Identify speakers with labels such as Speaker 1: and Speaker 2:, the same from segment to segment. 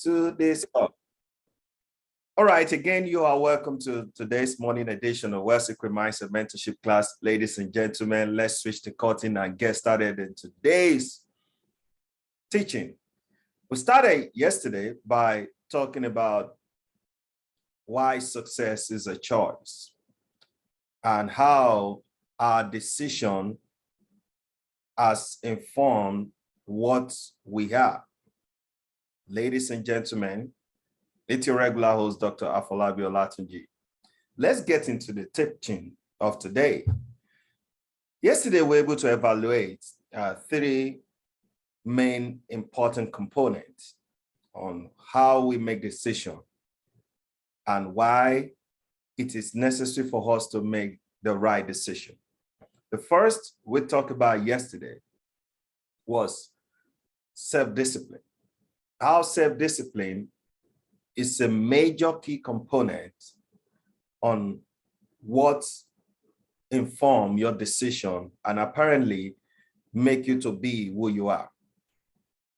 Speaker 1: to this call. All right, again, you are welcome to today's morning edition of WealthSecrets Mindset Mentorship class. Ladies and gentlemen, let's switch the curtain and get started in today's teaching. We started yesterday by talking about why success is a choice and how our decision has informed what we are. Ladies and gentlemen, it's your regular host, Dr. Afolabi Olatunji. Let's get into the teaching of today. Yesterday, we were able to evaluate three main important components on how we make decisions and why it is necessary for us to make the right decision. The first we talked about yesterday was self-discipline. How self-discipline is a major key component on what inform your decision and apparently make you to be who you are.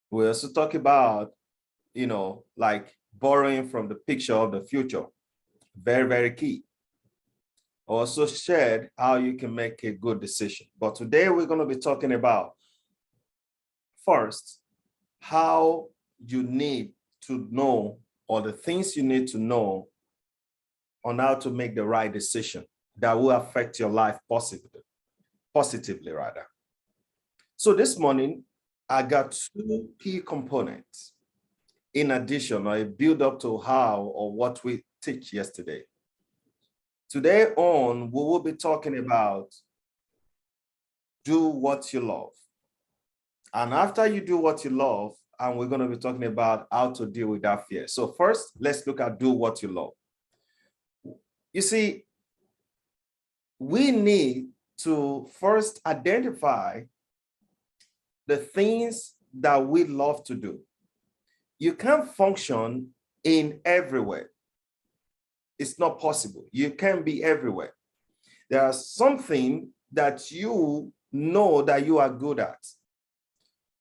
Speaker 1: We also talk about, like borrowing from the picture of the future. Very, very key. Also shared how you can make a good decision. But today we're going to be talking about first, how you need to know or the things you need to know on how to make the right decision that will affect your life positively rather. So this morning, I got two key components in addition, or a build up to how or what we teach yesterday. Today on, we will be talking about do what you love. And after you do what you love, and we're going to be talking about how to deal with that fear. So first, let's look at do what you love. You see, we need to first identify the things that we love to do. You can't function in everywhere. It's not possible. You can't be everywhere. There are something that you know that you are good at.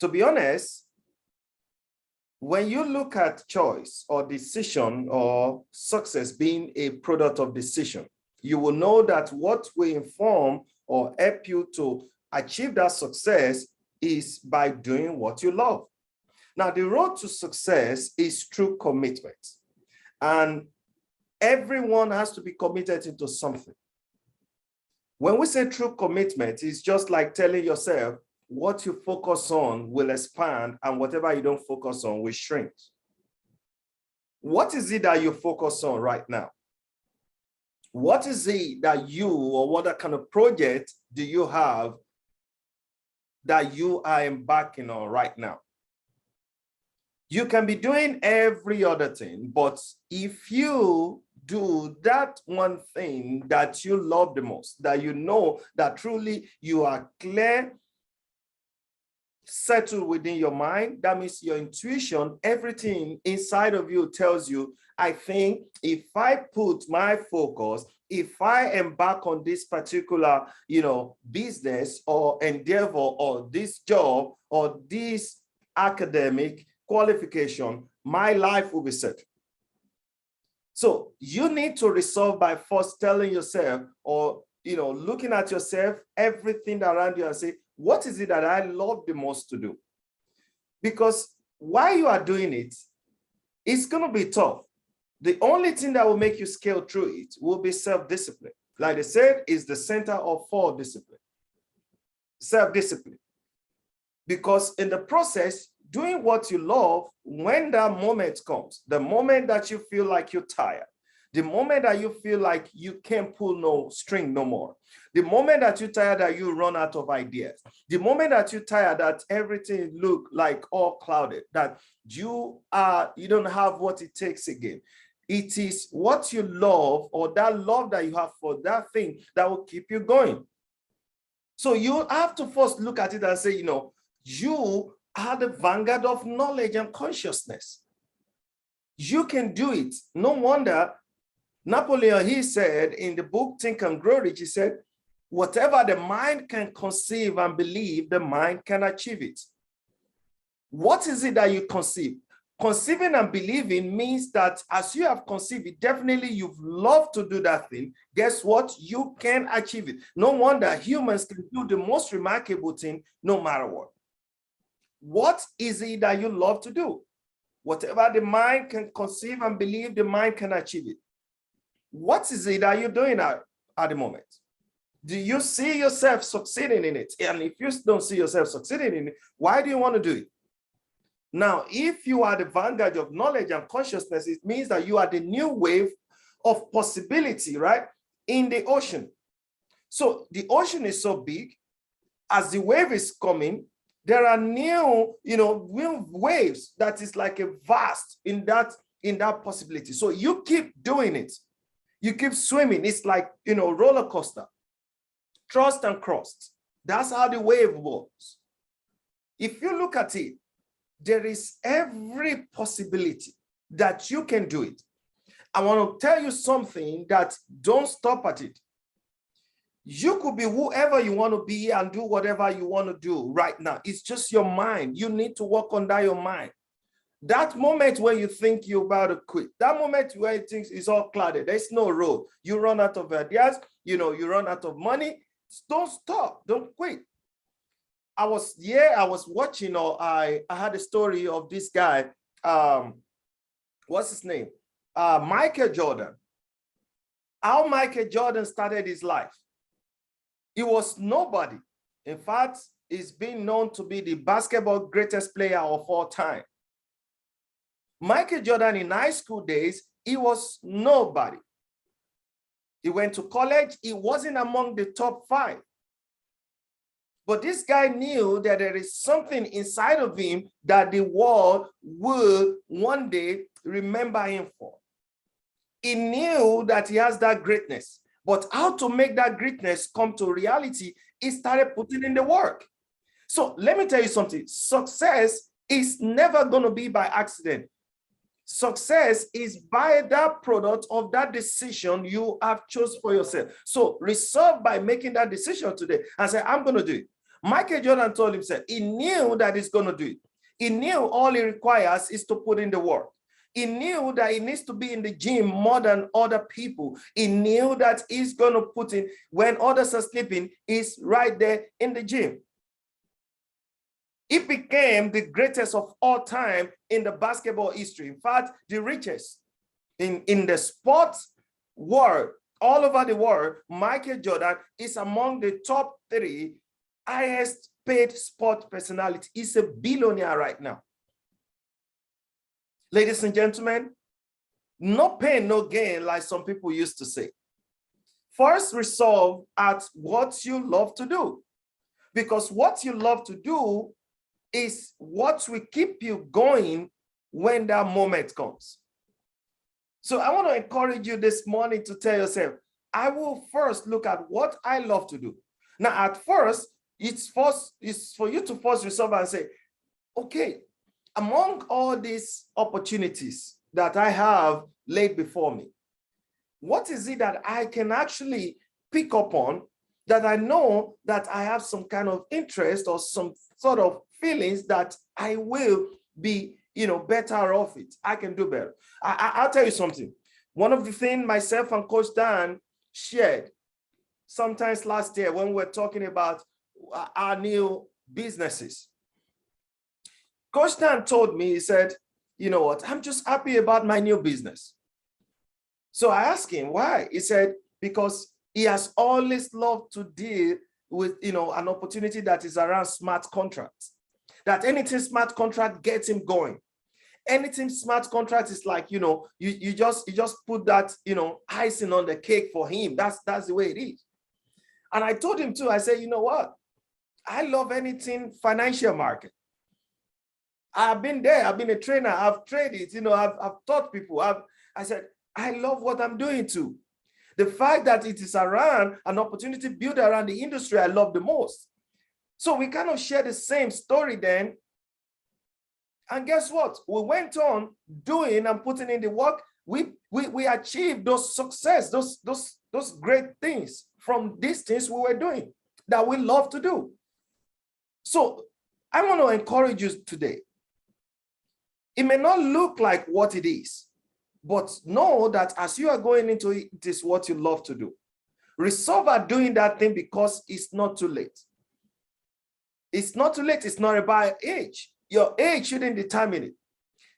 Speaker 1: To be honest, when you look at choice or decision or success being a product of decision, you will know that what will inform or help you to achieve that success is by doing what you love. Now, the road to success is through commitment. And everyone has to be committed into something. When we say true commitment, it's just like telling yourself, what you focus on will expand and whatever you don't focus on will shrink. What is it that you focus on right now? What is it that you, or what kind of project do you have that you are embarking on right now? You can be doing every other thing, but if you do that one thing that you love the most, that you know that truly you are clear, settled within your mind, that means your intuition, everything inside of you tells you, I think if I put my focus, if I embark on this particular, business or endeavor or this job or this academic qualification, my life will be set. So you need to resolve by first telling yourself or, looking at yourself, everything around you and say, what is it that I love the most to do? Because while you are doing it, it's going to be tough. The only thing that will make you scale through it will be self-discipline. Like I said, is the center of all discipline. Self-discipline. Because in the process, doing what you love, when that moment comes, the moment that you feel like you're tired, the moment that you feel like you can't pull no string no more, the moment that you're tired that you run out of ideas, the moment that you're tired that everything look like all clouded, that you don't have what it takes again. It is what you love or that love that you have for that thing that will keep you going. So you have to first look at it and say, you are the vanguard of knowledge and consciousness. You can do it. No wonder Napoleon, he said in the book Think and Grow Rich, he said, whatever the mind can conceive and believe, the mind can achieve it. What is it that you conceive? Conceiving and believing means that as you have conceived it, definitely you've loved to do that thing. Guess what? You can achieve it. No wonder humans can do the most remarkable thing no matter what. What is it that you love to do? Whatever the mind can conceive and believe, the mind can achieve it. What is it that you're doing at the moment? Do you see yourself succeeding in it? And if you don't see yourself succeeding in it, why do you want to do it? Now, if you are the vanguard of knowledge and consciousness, it means that you are the new wave of possibility, right, in the ocean. So the ocean is so big, as the wave is coming, there are new, waves that is like a vast in that possibility. So you keep doing it. You keep swimming. It's like, roller coaster. Trust and cross. That's how the wave works. If you look at it, there is every possibility that you can do it. I want to tell you something that don't stop at it. You could be whoever you want to be and do whatever you want to do right now. It's just your mind. You need to work on that, your mind. That moment when you think you're about to quit, that moment where you think it's all clouded, there's no road. You run out of ideas, you run out of money. Don't stop. Don't quit. I was watching, I had a story of this guy. What's his name? Michael Jordan. How Michael Jordan started his life. He was nobody. In fact, he's been known to be the basketball greatest player of all time. Michael Jordan in high school days, he was nobody. He went to college. He wasn't among the top 5. But this guy knew that there is something inside of him that the world will one day remember him for. He knew that he has that greatness. But how to make that greatness come to reality, he started putting in the work. So let me tell you something. Success is never going to be by accident. Success is by that product of that decision you have chosen for yourself. So resolve by making that decision today and say, I'm going to do it. Michael Jordan told himself, he knew that he's going to do it. He knew all he requires is to put in the work. He knew that he needs to be in the gym more than other people. He knew that he's going to put in, when others are sleeping, he's right there in the gym. He became the greatest of all time in the basketball history. In fact, the richest in the sports world, all over the world. Michael Jordan is among the top 3 highest paid sport personality. He's a billionaire right now. Ladies and gentlemen, no pain, no gain, like some people used to say. First, resolve at what you love to do, because what you love to do is what will keep you going when that moment comes. So I want to encourage you this morning to tell yourself, I will first look at what I love to do. Now, at first, it's for you to first resolve and say, okay, among all these opportunities that I have laid before me, what is it that I can actually pick up on that I know that I have some kind of interest or some sort of feelings that I will be, better off it. I can do better. I'll tell you something. One of the things myself and Coach Dan shared sometimes last year when we were talking about our new businesses, Coach Dan told me, he said, you know what, I'm just happy about my new business. So I asked him why. He said, because he has always loved to deal with, an opportunity that is around smart contracts. That anything smart contract gets him going. Anything smart contract is like, you just put that, icing on the cake for him. That's the way it is. And I told him too, I said, you know what? I love anything financial market. I've been there. I've been a trainer. I've traded, I've taught people. I said, I love what I'm doing too. The fact that it is around an opportunity built around the industry I love the most. So we kind of share the same story then. And guess what? We went on doing and putting in the work. We achieved those success, those great things from these things we were doing that we love to do. So I want to encourage you today. It may not look like what it is, but know that as you are going into it, it is what you love to do. Resolve at doing that thing because it's not too late. It's not too late. It's not about age. Your age shouldn't determine it.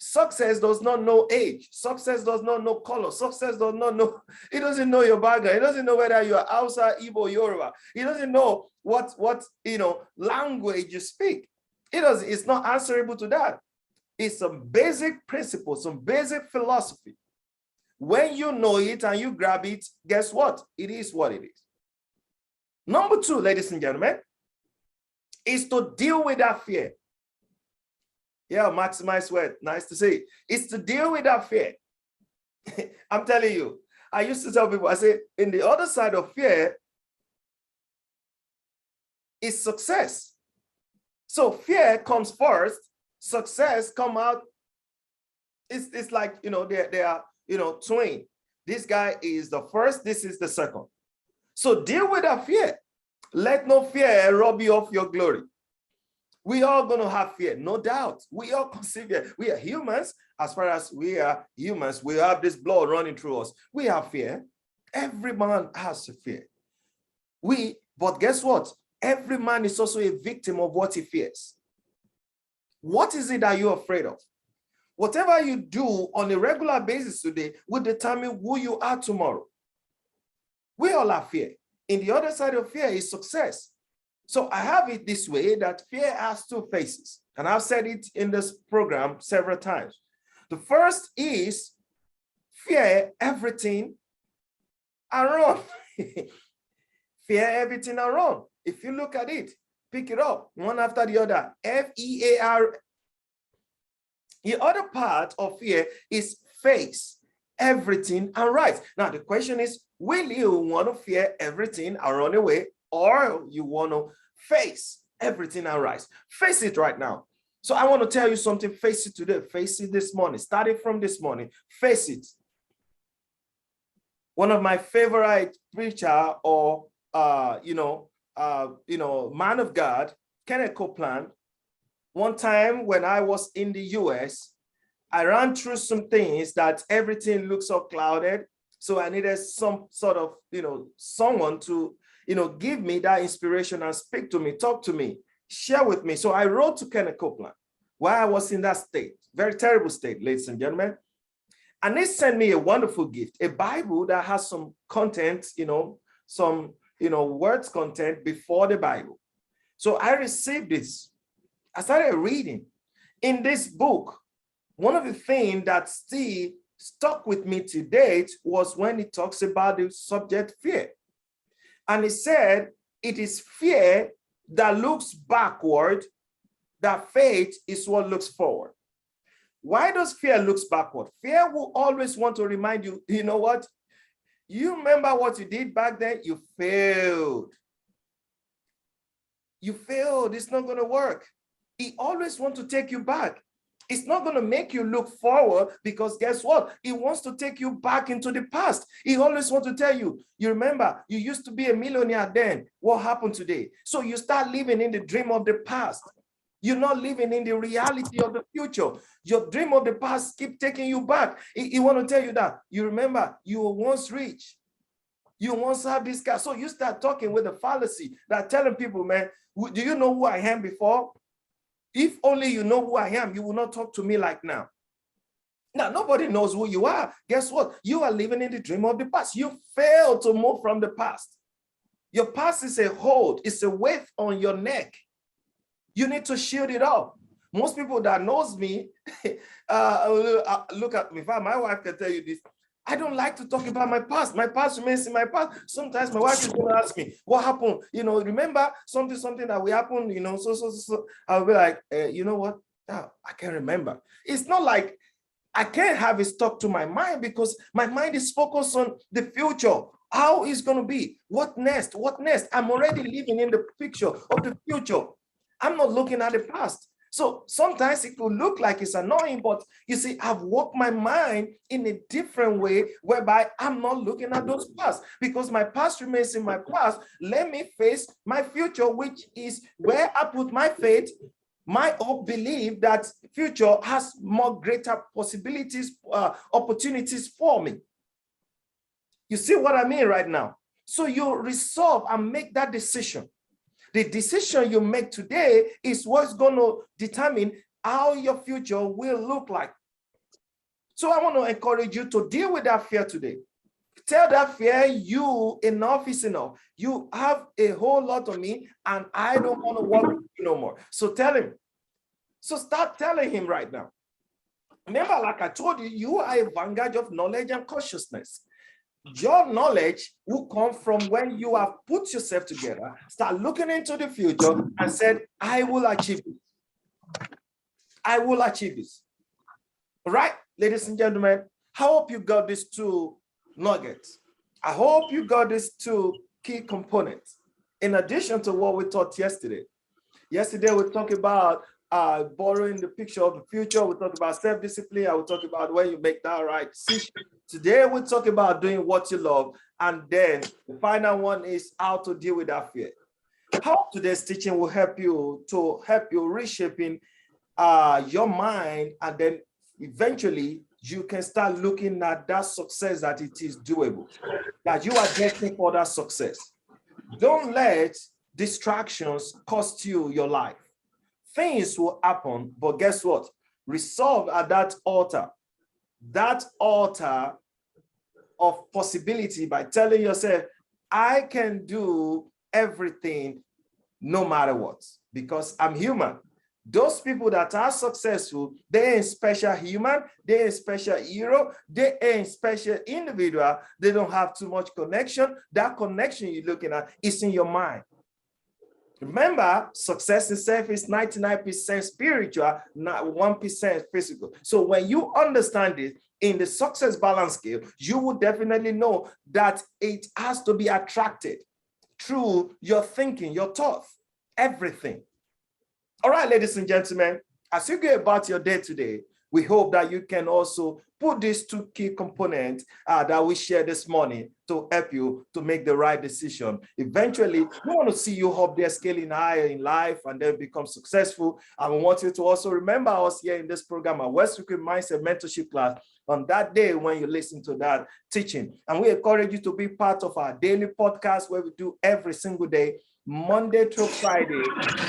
Speaker 1: Success does not know age. Success does not know color. Success does not know, it doesn't know your background. It doesn't know whether you are Hausa, Igbo, Yoruba. It doesn't know what language you speak. It's not answerable to that. It's some basic principles, some basic philosophy. When you know it and you grab it, guess what? It is what it is. Number 2, ladies and gentlemen, is to deal with that fear. Yeah, maximize wealth. Nice to see. It's to deal with that fear. I'm telling you, I used to tell people, I say, in the other side of fear is success. So fear comes first, success come out. It's like, they are, twin. This guy is the first, this is the second. So deal with that fear. Let no fear rob you of your glory. We are going to have fear, no doubt. We all conceive fear. We are humans. As far as we are humans, we have this blood running through us. We have fear. Every man has a fear. But guess what? Every man is also a victim of what he fears. What is it that you're afraid of? Whatever you do on a regular basis today will determine who you are tomorrow. We all have fear. In the other side of fear is success. So I have it this way, that fear has 2 faces. And I've said it in this program several times. The first is fear everything and run. Fear everything and run. If you look at it, pick it up one after the other. F-E-A-R. The other part of fear is face everything and rise. Now the question is, will you want to fear everything and run away, or you want to face everything and rise? Face it right now. So I want to tell you something. Face it today. Face it this morning. Starting from this morning. Face it. One of my favorite preacher or man of God, Enrich Equip. One time when I was in the US, I ran through some things that everything looks so clouded. So I needed some sort of, someone to, give me that inspiration and speak to me, talk to me, share with me. So I wrote to Enrich Equip while I was in that state, very terrible state, ladies and gentlemen. And they sent me a wonderful gift, a Bible that has some content, some, words content before the Bible. So I received this. I started reading. In this book, one of the things that still stuck with me to date was when it talks about the subject fear. And it said, it is fear that looks backward, that faith is what looks forward. Why does fear look backward? Fear will always want to remind you, you know what? You remember what you did back then? You failed. You failed. It's not going to work. He always wants to take you back. It's not going to make you look forward, because guess what? He wants to take you back into the past. He always wants to tell you, you remember, you used to be a millionaire then. What happened today? So you start living in the dream of the past. You're not living in the reality of the future. Your dream of the past keep taking you back. He want to tell you that, you remember, you were once rich. You once have this car. So you start talking with a fallacy that telling people, man, do you know who I am before? If only you know who I am, you will not talk to me like now. Now, nobody knows who you are. Guess what? You are living in the dream of the past. You failed to move from the past. Your past is a hold. It's a weight on your neck. You need to shield it up. Most people that knows me, look at me. My wife can tell you this. I don't like to talk about my past. My past remains in my past. Sometimes my wife is going to ask me, what happened? Remember something that will happen, so. I'll be like, you know what? Oh, I can't remember. It's not like I can't have it stuck to my mind, because my mind is focused on the future. How it's going to be? What next? What next? I'm already living in the picture of the future. I'm not looking at the past. So sometimes it will look like it's annoying, but you see, I've walked my mind in a different way, whereby I'm not looking at those past, because my past remains in my past. Let me face my future, which is where I put my faith, My hope believe that future has more greater possibilities, opportunities for me. You see what I mean right now? So you resolve and make that decision. The decision you make today is what's going to determine how your future will look like. So I want to encourage you to deal with that fear today. Tell that fear, you, enough is enough. You have a whole lot of me and I don't want to work with you no more. So tell him. So start telling him right now. Remember, like I told you, you are a vanguard of knowledge and consciousness. Your knowledge will come from when you have put yourself together, start looking into the future and said, I will achieve it. I will achieve this. All right, ladies and gentlemen, I hope you got these two nuggets. I hope you got these two key components. In addition to what we taught yesterday. Yesterday, we talked about borrowing the picture of the future. We talked about self-discipline. I will talk about when you make that right decision. Today, we talk about doing what you love. And then the final one is how to deal with that fear. How today's teaching will help you reshaping your mind, and then eventually you can start looking at that success that it is doable, that you are destined for that success. Don't let distractions cost you your life. Things will happen, but guess what? Resolve at that altar of possibility by telling yourself, I can do everything no matter what, because I'm human. Those people that are successful, they ain't special human, they ain't special hero, they ain't special individual. They don't have too much connection. That connection you're looking at is in your mind. Remember, success itself is 99% spiritual, not 1% physical. So when you understand it in the success balance scale, you will definitely know that it has to be attracted through your thinking, your thoughts, everything. All right, ladies and gentlemen, as you go about your day today, we hope that you can also put these two key components that we shared this morning to help you to make the right decision. Eventually, we want to see you up there scaling higher in life and then become successful. And we want you to also remember us here in this program, our WealthSecrets Mindset Mentorship class, on that day when you listen to that teaching. And we encourage you to be part of our daily podcast where we do every single day, Monday through Friday,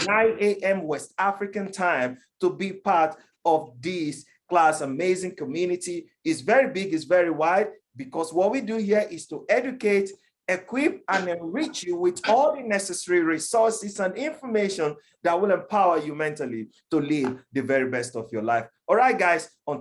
Speaker 1: 9 a.m. West African time, to be part of this class. Amazing community. It's very big, it's very wide, because what we do here is to educate, equip, and enrich you with all the necessary resources and information that will empower you mentally to live the very best of your life. All right, guys, until